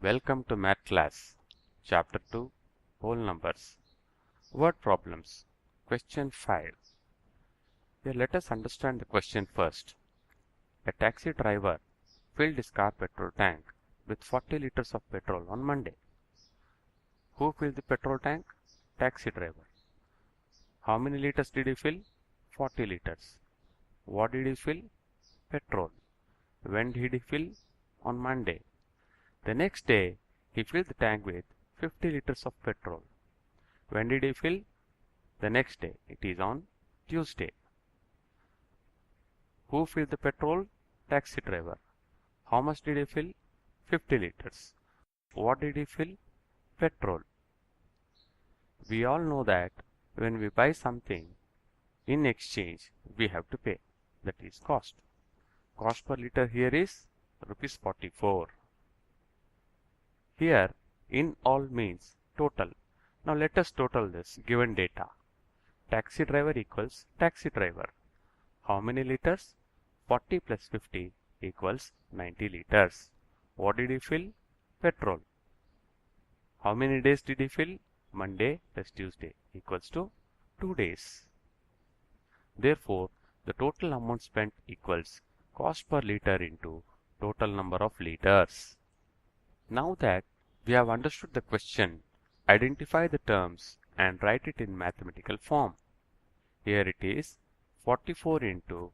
Welcome to Math class, Chapter 2, Whole Numbers. Word Problems, Question 5. Here let us understand the question first. A taxi driver filled his car petrol tank with 40 liters of petrol on Monday. Who filled the petrol tank? Taxi driver. How many liters did he fill? 40 liters. What did he fill? Petrol. When did he fill? On Monday. The next day, he filled the tank with 50 liters of petrol. When did he fill? The next day. It is on Tuesday. Who filled the petrol? Taxi driver. How much did he fill? 50 liters. What did he fill? Petrol. We all know that when we buy something, in exchange, we have to pay. That is cost. Cost per liter here is rupees 44. Here, in all means total. Now let us total this given data. Taxi driver equals taxi driver. How many liters? 40 plus 50 equals 90 liters. What did he fill? Petrol. How many days did he fill? Monday plus Tuesday equals to 2 days. Therefore, the total amount spent equals cost per liter into total number of liters. Now that we have understood the question, identify the terms and write it in mathematical form. Here it is 44 into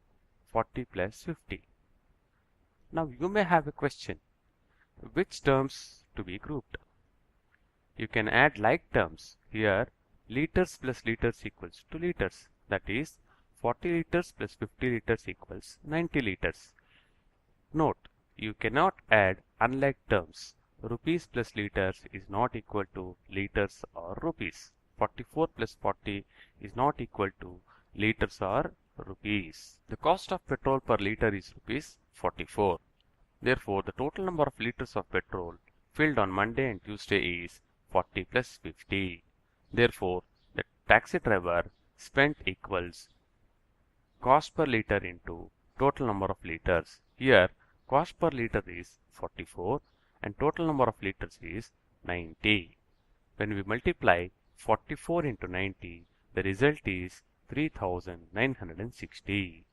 40 plus 50. Now you may have a question, which terms to be grouped? You can add like terms. Here liters plus liters equals to liters. That is 40 liters plus 50 liters equals 90 liters. Note, you cannot add unlike terms. Rupees plus liters is not equal to liters or rupees. 44 plus 40 is not equal to liters or rupees. The cost of petrol per liter is rupees 44. Therefore, the total number of liters of petrol filled on Monday and Tuesday is 40 plus 50. Therefore, the taxi driver spent equals cost per liter into total number of liters. Here, cost per liter is 44 and total number of liters is 90. When we multiply 44 into 90, the result is 3960.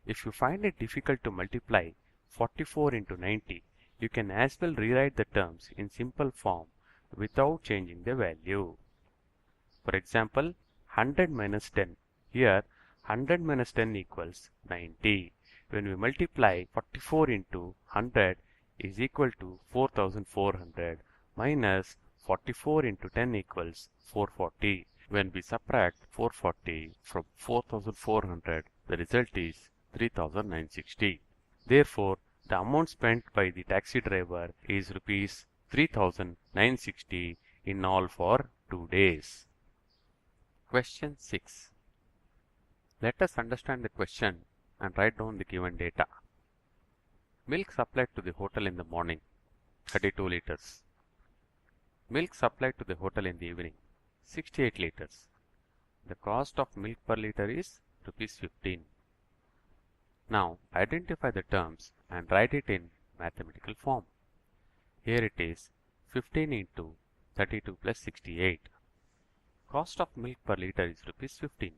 If you find it difficult to multiply 44 into 90, you can as well rewrite the terms in simple form without changing the value. For example, 100 minus 10. Here, 100 minus 10 equals 90. When we multiply 44 into 100 is equal to 4400 minus 44 into 10 equals 440. When we subtract 440 from 4400, the result is 3960. Therefore, the amount spent by the taxi driver is rupees 3960 in all for 2 days. Question 6. Let us understand the question and write down the given data. Milk supplied to the hotel in the morning, 32 liters. Milk supplied to the hotel in the evening, 68 liters. The cost of milk per liter is rupees 15. Now identify the terms and write it in mathematical form. Here it is 15 into 32 plus 68. Cost of milk per liter is rupees 15.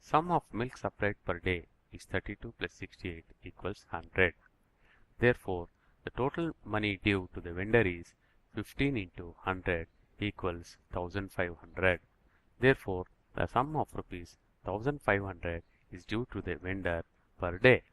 Sum of milk supplied per day is 32 plus 68 equals 100. Therefore, the total money due to the vendor is 15 into 100 equals 1500. Therefore, the sum of rupees 1500 is due to the vendor per day.